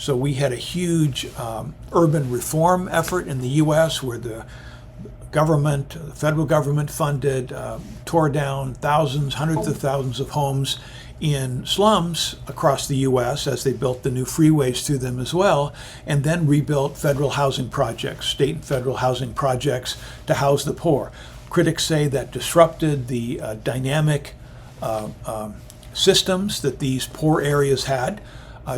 So we had a huge urban reform effort in the U.S. where the federal government funded, tore down thousands, hundreds of thousands of homes in slums across the U.S. as they built the new freeways through them as well, and then rebuilt federal housing projects, state and federal housing projects to house the poor. Critics say that disrupted the dynamic systems that these poor areas had.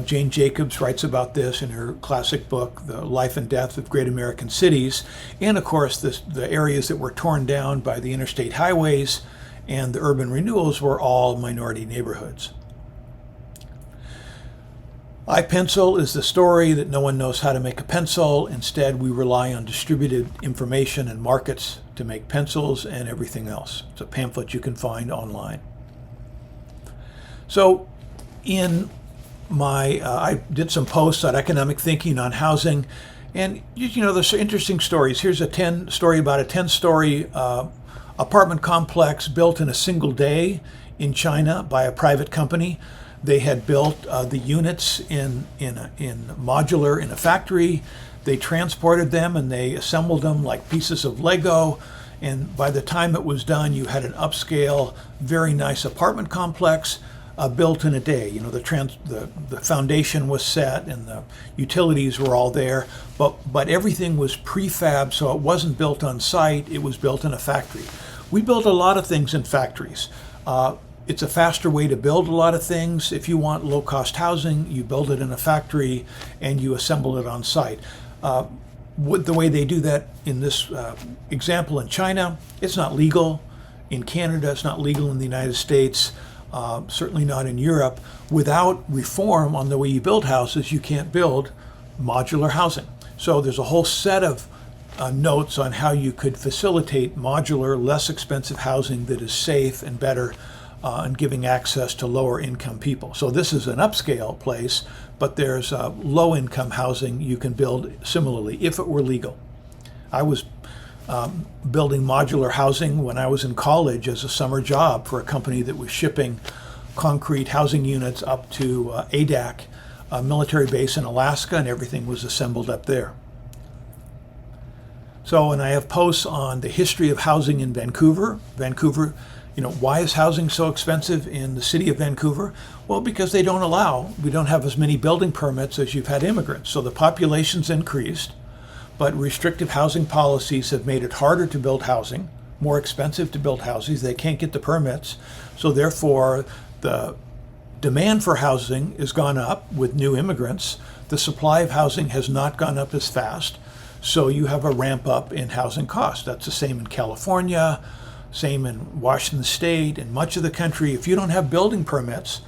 Jane Jacobs writes about this in her classic book, The Life and Death of Great American Cities. And of course, the areas that were torn down by the interstate highways and the urban renewals were all minority neighborhoods. iPencil is the story that no one knows how to make a pencil. Instead, we rely on distributed information and markets to make pencils and everything else. It's a pamphlet you can find online. So in I did some posts on economic thinking on housing, and there's interesting stories. Here's a story about a 10-story apartment complex built in a single day in China by a private company. They had built the units in modular in a factory. They transported them and they assembled them like pieces of Lego. And by the time it was done, you had an upscale, very nice apartment complex built in a day. The foundation was set and the utilities were all there, but everything was prefab, so it wasn't built on site. It was built in a factory. We build a lot of things in factories. It's a faster way to build a lot of things. If you want low-cost housing, you build it in a factory and you assemble it on site. The way they do that in this example in China, it's not legal. In Canada, it's not legal in the United States. Certainly not in Europe. Without reform on the way you build houses, you can't build modular housing. So there's a whole set of notes on how you could facilitate modular, less expensive housing that is safe and better and giving access to lower income people. So this is an upscale place, but there's low income housing you can build similarly if it were legal. I was building modular housing when I was in college as a summer job for a company that was shipping concrete housing units up to Adak, a military base in Alaska, and everything was assembled up there. So, and I have posts on the history of housing in Vancouver. Why is housing so expensive in the city of Vancouver? Well, because we don't have as many building permits as you've had immigrants. So the population's increased, but restrictive housing policies have made it harder to build housing, more expensive to build houses. They can't get the permits. So therefore, the demand for housing has gone up with new immigrants. The supply of housing has not gone up as fast. So you have a ramp up in housing costs. That's the same in California, same in Washington State, and much of the country. If you don't have building permits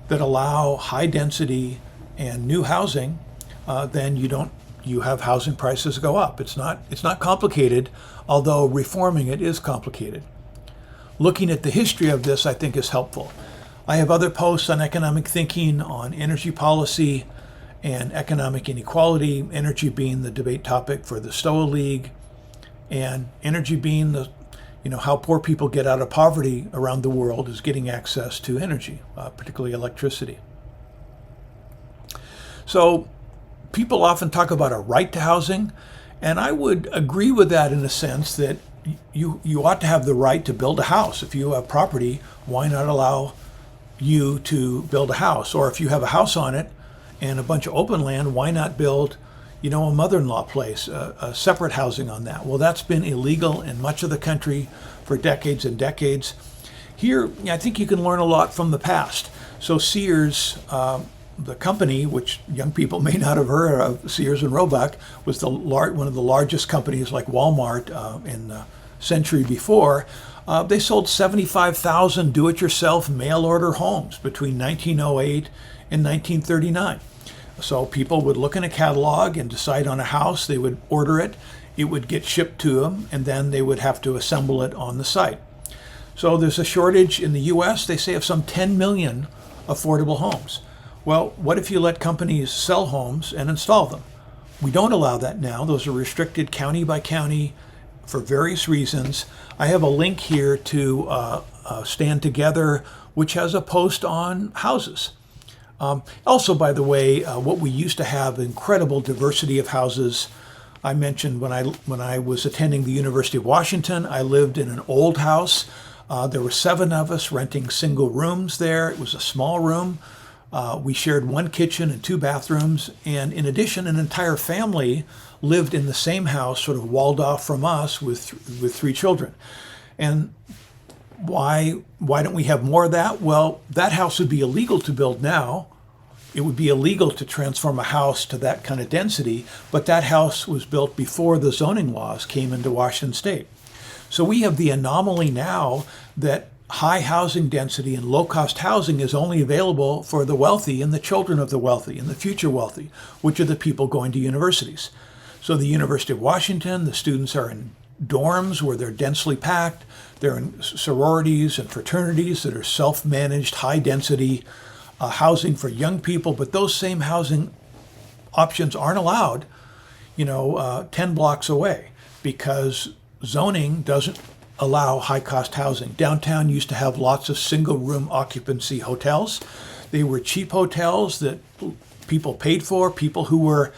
that allow high density and new housing, then you have housing prices go up. It's not complicated, although reforming it is complicated. Looking at the history of this, I think, is helpful. I have other posts on economic thinking, on energy policy and economic inequality, energy being the debate topic for the Stoa League, and energy being how poor people get out of poverty around the world is getting access to energy, particularly electricity. So people often talk about a right to housing, and I would agree with that in a sense that you ought to have the right to build a house. If you have property, why not allow you to build a house? Or if you have a house on it and a bunch of open land, why not build a mother-in-law place, a separate housing on that? Well, that's been illegal in much of the country for decades and decades. Here, I think you can learn a lot from the past. So Sears, the company, which young people may not have heard of, Sears and Roebuck, was one of the largest companies like Walmart in the century before. They sold 75,000 do-it-yourself mail-order homes between 1908 and 1939. So people would look in a catalog and decide on a house. They would order it. It would get shipped to them, and then they would have to assemble it on the site. So there's a shortage in the U.S., they say, of some 10 million affordable homes. Well, what if you let companies sell homes and install them? We don't allow that now. Those are restricted county by county for various reasons. I have a link here to Stand Together, which has a post on houses. Also, by the way, what we used to have incredible diversity of houses. I mentioned when I was attending the University of Washington, I lived in an old house. There were 7 of us renting single rooms there. It was a small room. We shared 1 kitchen and 2 bathrooms, and in addition, an entire family lived in the same house, sort of walled off from us, with 3 children. And why don't we have more of that? Well, that house would be illegal to build now. It would be illegal to transform a house to that kind of density, but that house was built before the zoning laws came into Washington State. So we have the anomaly now that high housing density and low-cost housing is only available for the wealthy and the children of the wealthy and the future wealthy, which are the people going to universities. So the University of Washington, the students are in dorms where they're densely packed. They're in sororities and fraternities that are self-managed, high-density housing for young people, but those same housing options aren't allowed, 10 blocks away, because zoning doesn't allow high-cost housing. Downtown used to have lots of single-room occupancy hotels. They were cheap hotels that people paid for, people who were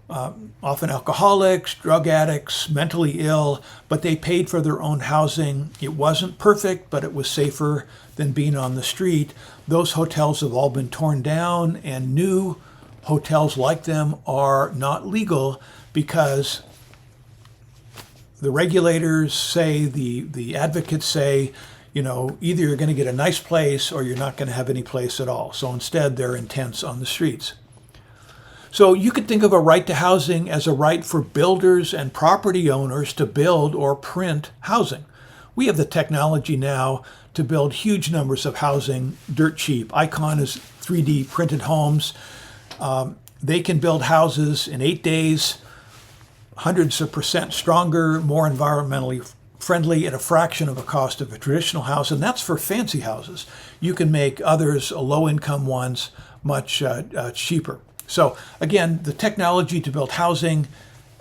often alcoholics, drug addicts, mentally ill, but they paid for their own housing. It wasn't perfect, but it was safer than being on the street. Those hotels have all been torn down, and new hotels like them are not legal because the regulators say, the advocates say, either you're going to get a nice place or you're not going to have any place at all. So instead, they're in tents on the streets. So you could think of a right to housing as a right for builders and property owners to build or print housing. We have the technology now to build huge numbers of housing dirt cheap. Icon is 3D printed homes. They can build houses in 8 days, hundreds of percent stronger, more environmentally friendly at a fraction of the cost of a traditional house, and that's for fancy houses. You can make others, low-income ones, much cheaper. So again, the technology to build housing,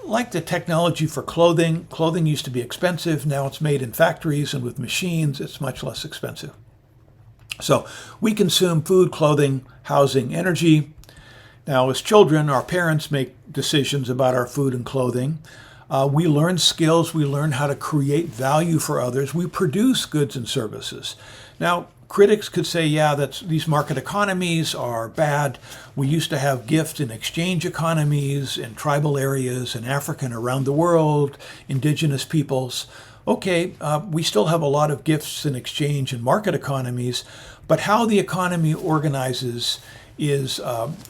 like the technology for clothing used to be expensive. Now it's made in factories and with machines, it's much less expensive. So we consume food, clothing, housing, energy. Now as children, our parents make decisions about our food and clothing. We learn skills, we learn how to create value for others. We produce goods and services. Now, critics could say, these market economies are bad. We used to have gift and exchange economies in tribal areas in Africa and around the world, indigenous peoples. Okay, we still have a lot of gifts and exchange and market economies, but how the economy organizes is,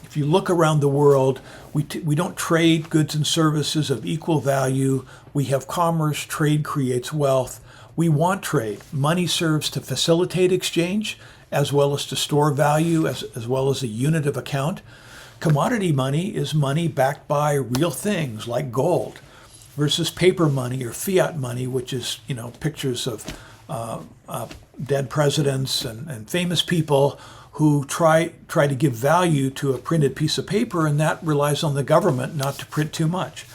if you look around the world, we don't trade goods and services of equal value. We have commerce, trade creates wealth. We want trade. Money serves to facilitate exchange as well as to store value as well as a unit of account. Commodity money is money backed by real things like gold versus paper money or fiat money, which is, pictures of dead presidents and famous people who try to give value to a printed piece of paper, and that relies on the government not to print too much.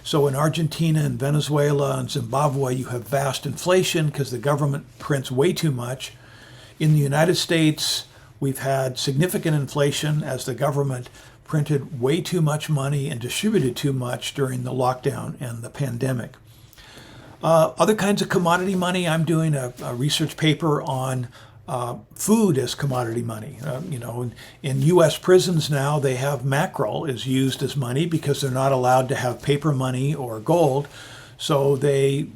So in Argentina and Venezuela and Zimbabwe, you have vast inflation because the government prints way too much. In the United States, we've had significant inflation as the government printed way too much money and distributed too much during the lockdown and the pandemic. Other kinds of commodity money, I'm doing a research paper on food as commodity money. In U.S. prisons now, they have mackerel is used as money because they're not allowed to have paper money or gold. So a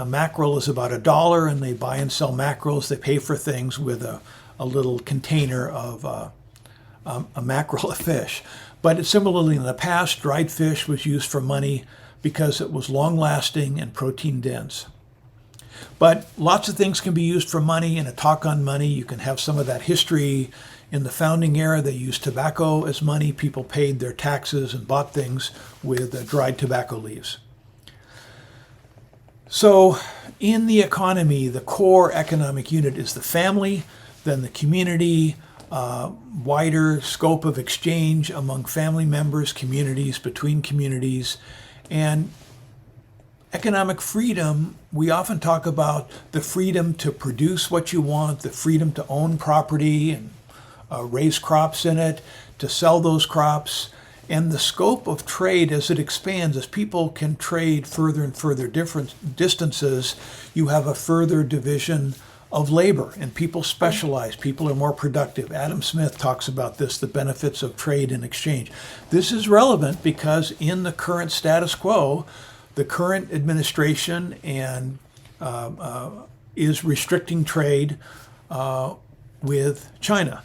mackerel is about $1, and they buy and sell mackerels. They pay for things with a little container of a mackerel, a fish. But similarly, in the past, dried fish was used for money because it was long-lasting and protein-dense. But lots of things can be used for money. In a talk on money, you can have some of that history. In the founding era, they used tobacco as money. People paid their taxes and bought things with dried tobacco leaves. So in the economy, the core economic unit is the family, then the community, wider scope of exchange among family members, communities, between communities, and economic freedom. We often talk about the freedom to produce what you want, the freedom to own property and raise crops in it, to sell those crops. And the scope of trade as it expands, as people can trade further and further different distances, you have a further division of labor, and people specialize. People are more productive. Adam Smith talks about this, the benefits of trade and exchange. This is relevant because in the current status quo, the current administration and is restricting trade with China.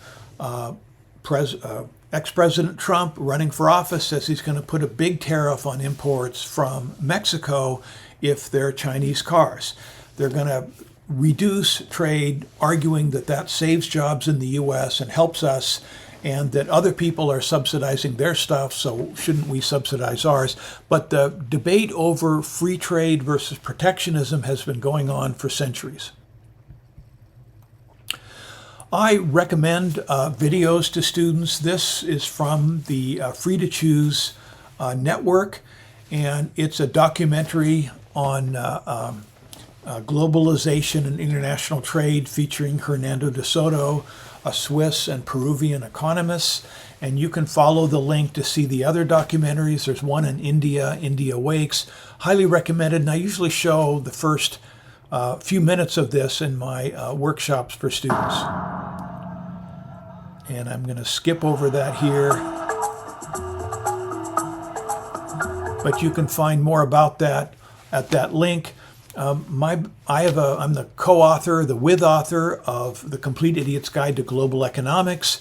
Ex-President Trump, running for office, says he's going to put a big tariff on imports from Mexico if they're Chinese cars. They're going to reduce trade, arguing that that saves jobs in the U.S. and helps us, and that other people are subsidizing their stuff, so shouldn't we subsidize ours? But the debate over free trade versus protectionism has been going on for centuries. I recommend videos to students. This is from the Free to Choose network, and it's a documentary on globalization and international trade featuring Hernando de Soto, a Swiss and Peruvian economist. And you can follow the link to see the other documentaries. There's one in India, India Wakes. Highly recommended, and I usually show the first few minutes of this in my workshops for students. And I'm going to skip over that here. But you can find more about that at that link. I'm the co-author, the with author of The Complete Idiot's Guide to Global Economics.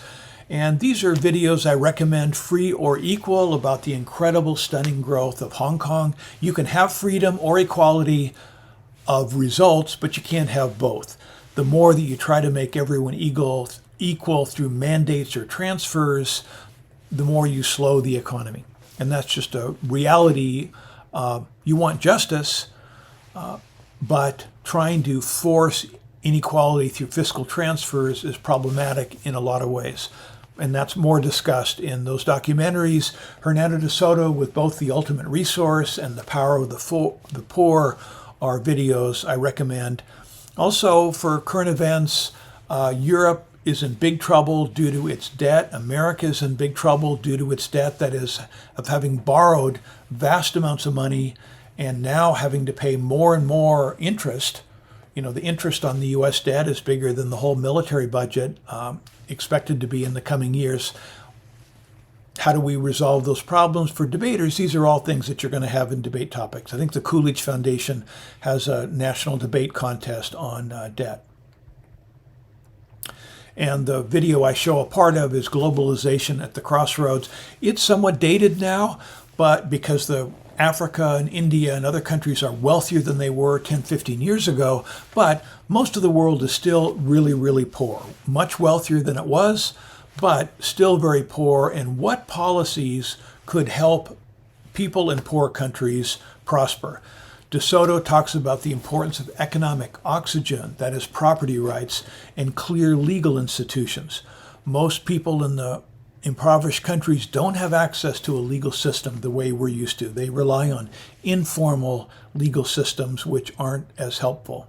And these are videos I recommend, free or equal, about the incredible, stunning growth of Hong Kong. You can have freedom or equality of results, but you can't have both. The more that you try to make everyone equal through mandates or transfers, the more you slow the economy. And that's just a reality. You want justice, but trying to force inequality through fiscal transfers is problematic in a lot of ways. And that's more discussed in those documentaries. Hernando de Soto, with both The Ultimate Resource and The Power of the Poor, are videos I recommend. Also, for current events, Europe is in big trouble due to its debt. America is in big trouble due to its debt, that is, of having borrowed vast amounts of money and now having to pay more and more interest. You know, the interest on the U.S. debt is bigger than the whole military budget, expected to be in the coming years. How do we resolve those problems? For debaters, these are all things that you're going to have in debate topics. I think the Coolidge Foundation has a national debate contest on debt. And the video I show a part of is Globalization at the Crossroads. It's somewhat dated now, but because Africa and India and other countries are wealthier than they were 10, 15 years ago, but most of the world is still really, really poor. Much wealthier than it was, but still very poor. And what policies could help people in poor countries prosper? De Soto talks about the importance of economic oxygen, that is property rights, and clear legal institutions. Most people in the impoverished countries don't have access to a legal system the way we're used to. They rely on informal legal systems which aren't as helpful.